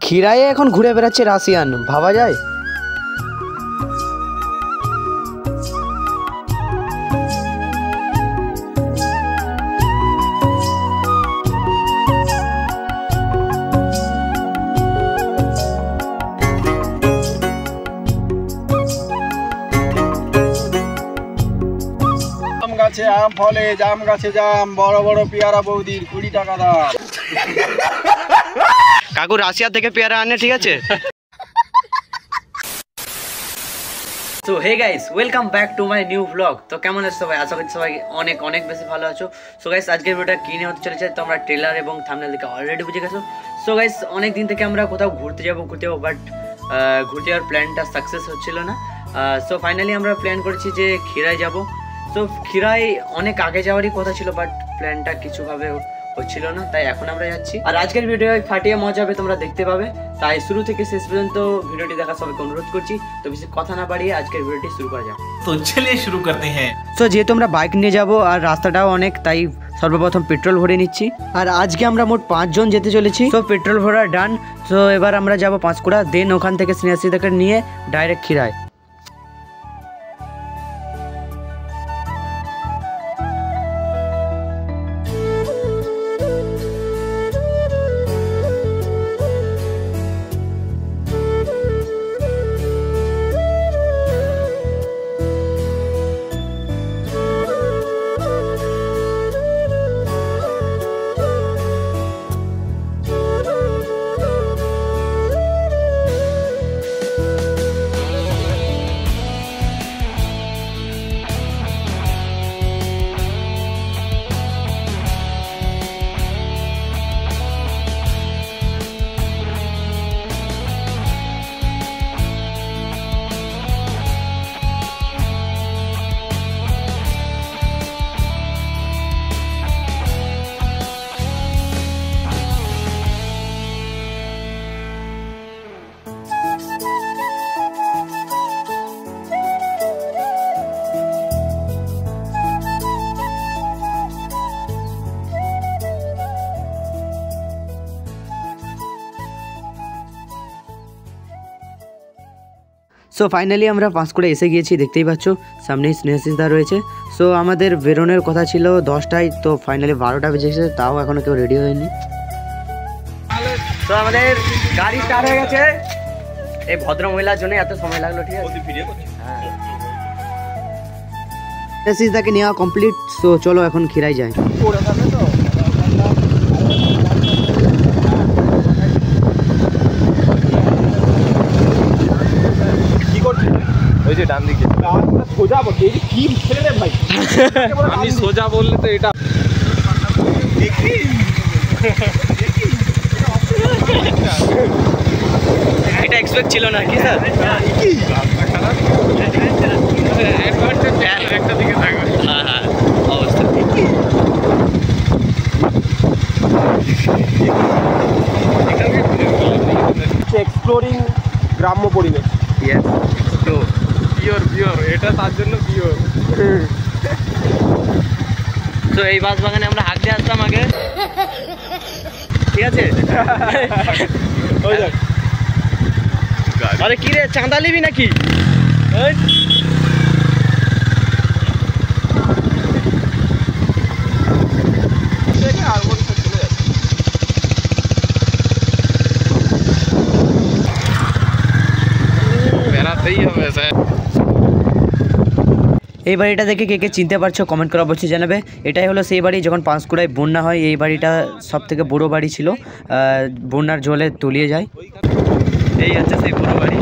খিরায়ে এখন ঘুরে বেড়াচ্ছে রাশিয়ান, ভাবা যায়? গাছে আম ফলে, জাম গাছে জাম, বড় বড় পেয়ারা বৌদির 20 টাকা দাম। কাকু রাশিয়া থেকে পেয়ারা আনে, ঠিক আছে? তো hey guys, welcome back to my new blog. তো কেমন আছো সবাই? আশা করি সবাই অনেক অনেক বেশি ভালো আছো। সো গাইস, আজকের ভিডিওটা কি নিয়ে হতে চলেছে তো আমরা ট্রেলার এবং থাম্বনেল দেখে অলরেডি বুঝে গেছো। সো গাইস, অনেক দিন থেকে আমরা কোথাও ঘুরতে যাবো বাট ঘুরতে যাওয়ার প্ল্যানটা সাকসেস হচ্ছিল না। সো ফাইনালি আমরা প্ল্যান করেছি যে খিরায় যাব। সো খিরায় অনেক আগে যাওয়ারই কথা ছিল, বাট প্ল্যানটা কিছুভাবে হচ্ছিল না, তাই এখন আমরা যাচ্ছি। আর আজকের ভিডিও ফাটিয়ে মজা হবে, তোমরা দেখতে পাবে। তাই শুরু থেকে শেষ পর্যন্ত ভিডিওটি দেখা সবাইকে অনুরোধ করছি। তো বেশি কথা না বাড়িয়ে আজকের ভিডিওটি শুরু করা যাক। তো চলিয়ে শুরু করতে হ্যাঁ। তো যেহেতু আমরা বাইক নিয়ে যাব আর রাস্তাটাও অনেক, তাই সর্বপ্রথম পেট্রোল ভরে নিচ্ছি। আর আজকে আমরা মোট 5 জন যেতে চলেছি। তো পেট্রোল ভরা ডান। তো এবার আমরা যাব পাঁশকুড়া, দেন ওখান থেকে স্নেহাসি থেকে নিয়ে ডাইরেক্ট খিরায়। সো ফাইনালি আমরা পাঁশকুড়া এসে গিয়েছি, দেখতেই পাচ্ছ সামনেই স্নেহাসিসদা রয়েছে। সো আমাদের বেরোনোর কথা ছিল 10টায়, তো ফাইনালি 12টা বেজে গেছে, তাও এখনো কেউ রেডি হয়নি। তো আমাদের গাড়ি স্টার্ট হয়ে গেছে। এই ভদ্র মহিলার জন্য এত সময় লাগলো, ঠিক আছে? হ্যাঁ, স্নেহাসিসদাকে নেওয়া কমপ্লিট। সো চলো এখন খিরাই যাই। ওই যে ডান দিকে সোজা বলতে কি ছেড়ে রে ভাই, আমি সোজা বললে তো এটা দেখি এটা এক্সপেক্ট ছিল না কি স্যার? একটা দিকে থাকবে। হ্যাঁ হ্যাঁ, অবস্থা এক্সপ্লোরিং গ্রাম্য পরিবেশ। ইয়েস, তো পিওর এটা তার জন্য পিওর। তো এই বাস বাগানে আমরা হাঁক দিয়ে আসতাম আগে, ঠিক আছে? আরে কি রে, চাঁদা নিবি নাকি? বেড়াতেই হবে স্যার। এই বাড়িটা দেখে কে কে চিনতে পারছো কমেন্ট করে অবশ্যই জানাবে। এটাই হলো সেই বাড়ি যখন পাঁশকুড়ায় বন্যা হয়, এই বাড়িটা সব থেকে বড় বাড়ি ছিল, বন্যার জলে তলিয়ে যায়। এই হচ্ছে সেই বড় বাড়ি।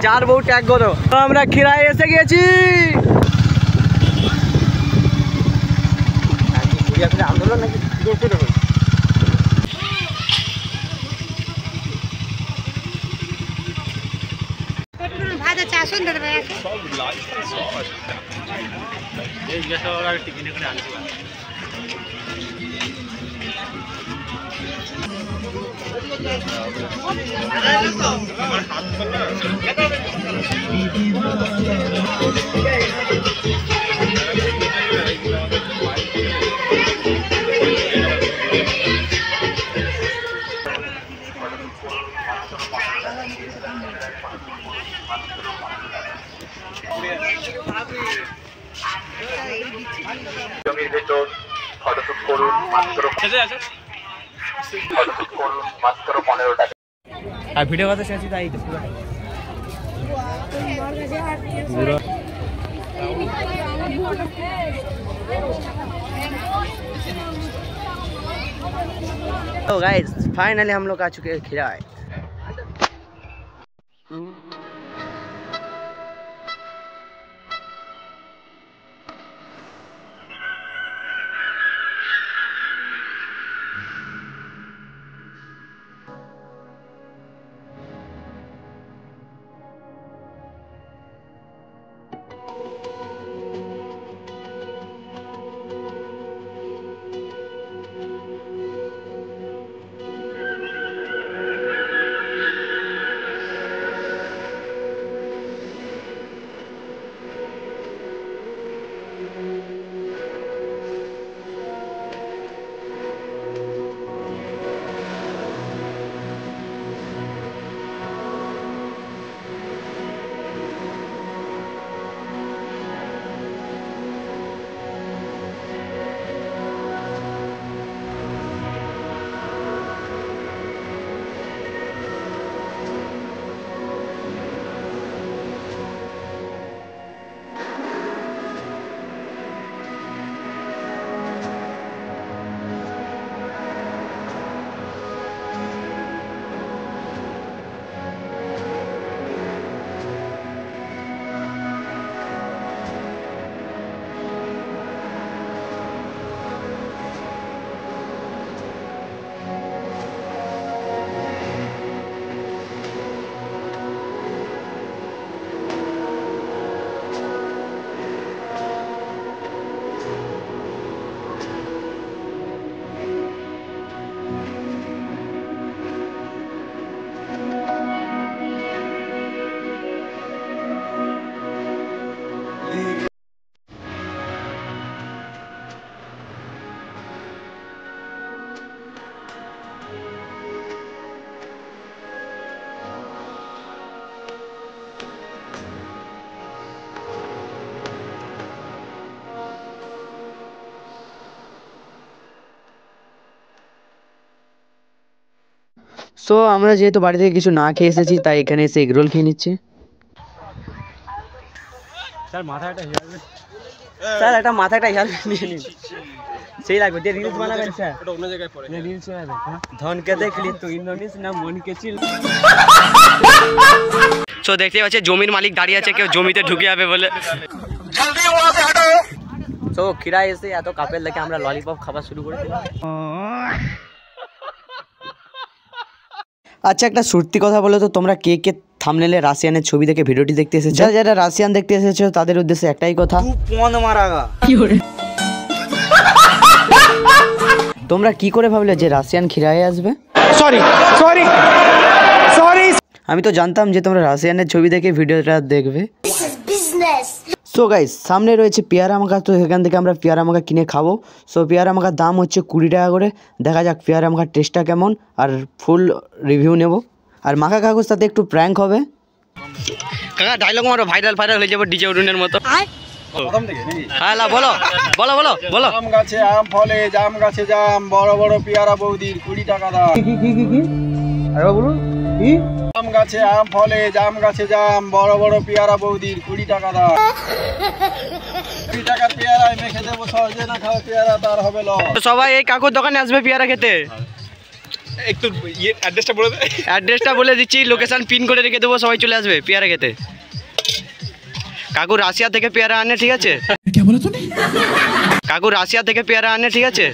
যার বউ ট্যাগ করো। আমরা খিরায় এসে গেছি। আন্দোলন নাকি ভাজা চা সুন্দর জমির ভেতর ফটোশুট করুন মাত্র 15 টাকা। আর ভিডিও কথা শেষ তাই তো পুরো तो गाइस फाइनली हम लोग आ चुके हैं खिराए। সো আমরা যেহেতু বাড়ি থেকে কিছু না খেয়ে এসেছি তাই এখানে এসে এগরোল খেয়ে নিচ্ছি। স্যার মাথায় একটা হেয়ার নিয়ে নিন, সেই লাগবে দিয়ে রিলস বানাবেন স্যার। ওটা অন্য জায়গায় পড়ে রিলস বানাবেন। ধনকে দেখলি তো ইন্দ্রনীশ না মনকে চিল। সো দেখতে পাচ্ছি জমির মালিক দাঁড়িয়ে আছে, কেউ জমিতে ঢুকে যাবে বলে। সো খিরা এসে এত কাপেল দেখে আমরা ললিপপ খাওয়া শুরু করে দিলাম। আচ্ছা একটা সত্যি কথা বলো তো, তোমরা কে কে থাম্বনেলে রাশিয়ানের ছবি দেখে ভিডিওটি দেখতে এসেছো? যারা যারা রাশিয়ান দেখতে এসেছো তাদের উদ্দেশ্যে একটাই কথা, তোমরা কি করে ভাবলে যে রাশিয়ান খিরায় আসবে? সরি আমি তো জানতাম যে তোমরা রাশিয়ানের ছবি দেখে ভিডিওটা দেখবে। সো গাইস সামনে রয়েছে পেয়ারা মাখা, তো সেখান থেকে আমরা পেয়ারা মাখা কিনে খাবো। সো পেয়ারা মাখার দাম হচ্ছে 20 টাকা করে। দেখা যাক পেয়ারা মাখার টেস্টটা কেমন, আর ফুল রিভিউ নেব। আর মাখা কাকুর সাথে একটু প্র্যাঙ্ক হবে। কাকা ডায়লগ মারো, ভাইরাল হয়ে যাবে ডিজে উডুনের মতো। হ্যাঁ বলো বলো বলো বলো। আম গাছে আম ফলে, জাম গাছে জাম, বড় বড় পেয়ারা বৌদির 20 টাকা দাম। কি আরে বলুন কি? আম গাছে আম ফলে, জাম গাছে জাম, বড় বড় পেয়ারা বৌদির 20 টাকা দাম। 20 টাকার পেয়ারায় মেখে দেবো, সহজে না খাওয়া পেয়ারা তার হবে লস। সবাই এই কাকুর দোকানে আসবে পেয়ারা খেতে। একটু অ্যাড্রেসটা বলে দে। অ্যাড্রেসটা বলে দিচ্ছি, লোকেশন পিন করে রেখে দেবো, সবাই চলে আসবে পেয়ারা খেতে। কাকু রাশিয়া থেকে পেয়ারা আনে, ঠিক আছে? কাকু রাশিয়া থেকে পেয়ারা আনে, ঠিক আছে?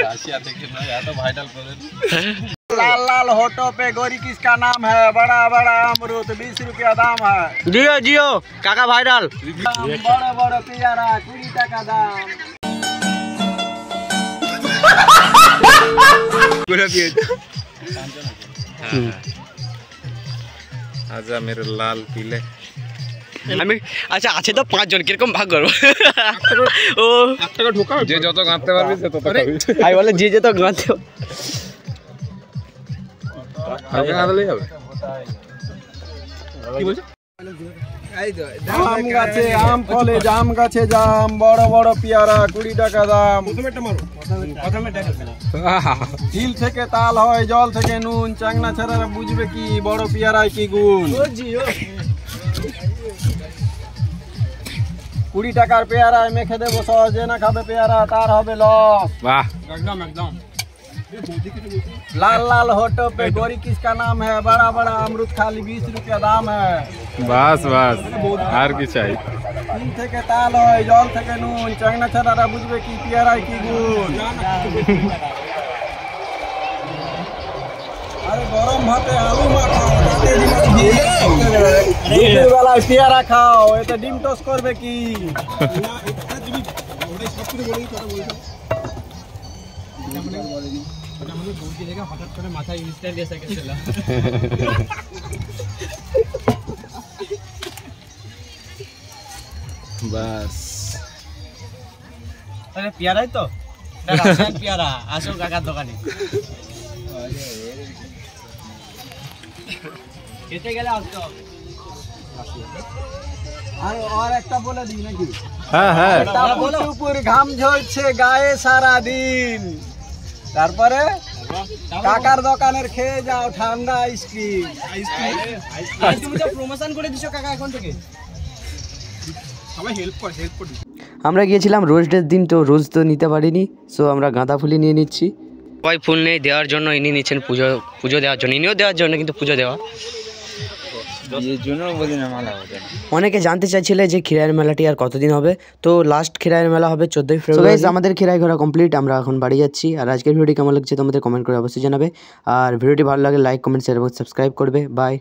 राशिया देखे ना, या तो वायरल कर दे। लाल लाल होठों पे गोरी किसका नाम है, बड़ा बड़ा अमरूद 20 रुपया दाम है। जियो जियो काका वायरल। बड़ा बड़ा पेयारा 20 টাকা दाम। पूरा पिए। आजा मेरे लाल पीले। আমি আচ্ছা আছে তো 5 জন, কিরকম ভাগ করবো? ও টাকা ঢোকা, যে যত গাঁথতে পারবি সে তত খাবি। আমি বলে যে তো গাঁথে হালকা গাঁথলেই হবে। কি বলছো? আম গাছে আম ফলে, জাম গাছে জাম, বড় বড় পেয়ারা 20 টাকা দাম। হিল থেকে তাল হয়, জল থেকে নুন, চাংনা ছাড়ারা বুঝবে কি বড় পেয়ারায় কি গুণ। 20 টাকার পেয়ারায় মেখে দেবো সস, যে না খাবে পেয়ারা তার হবে লস। वाह एकदम एकदम। लाल लाल होठों पे गोरी किसका नाम है, बड़ा बड़ा अमरूद खाली 20 रुपया दाम है। बस बस আর কি চাই? তিল থেকে তাল হয়, জল থেকে নুন, চাংনা ছাড়ারা বুঝবে কি পেয়ারায় কি গুণ। আরে গরম ভাতে আলু মাখাও, তাতে দুপুর বেলায় পেয়ারা খাও, এতে ডিম টোস করবে কি। বাস আরে পেয়ারাই তো, রাশিয়ান পেয়ারা। আসো কাকার দোকানে খেতে গেলে আসতো। আর একটা বলে দিই নাকি? হ্যাঁ হ্যাঁ উপর ঘাম ঝরছে গায়ে সারা দিন, তারপরে কাকার দোকানের খেয়ে যাও ঠান্ডা আইসক্রিম। তুমি তো প্রমোশন করে দিছো কাকা এখন থেকে। সবাই হেল্প কর। আমরা গিয়েছিলাম রোজ ডের দিন, তো রোজ তো নিতে পারিনি, সো আমরা গাঁদা ফুলই নিয়ে নিচ্ছি। সবাই ফুল নেই দেওয়ার জন্য, ইনি নিচ্ছেন পুজো দেওয়ার জন্য, ইনিও দেওয়ার জন্য, কিন্তু পুজো দেওয়া। অনেকে জানতে চাইছিলে যে খিরাইয়ের মেলাটি আর কতদিন হবে, তো লাস্ট খিরাইয়ের মেলা হবে 14 ফেব্রুয়ারি। আমাদের খিরাই ঘোরা কমপ্লিট, আমরা এখন বাড়ি যাচ্ছি। আর আজকের ভিডিওটি কেমন লাগছে তোমাদের কমেন্ট করে অবশ্যই জানাবে, আর ভিডিওটি ভালো লাগে লাইক কমেন্ট শেয়ার এবং সাবস্ক্রাইব করবে। বাই।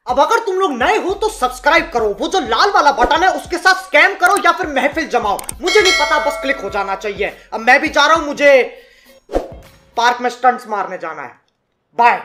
अब अगर तुम लोग नए हो तो सब्सक्राइब करो, वो जो लाल वाला बटन है उसके साथ स्कैम करो या फिर महफिल जमाओ, मुझे नहीं पता, बस क्लिक हो जाना चाहिए। अब मैं भी जा रहा हूं, मुझे पार्क में स्टंट्स मारने जाना है। बाय।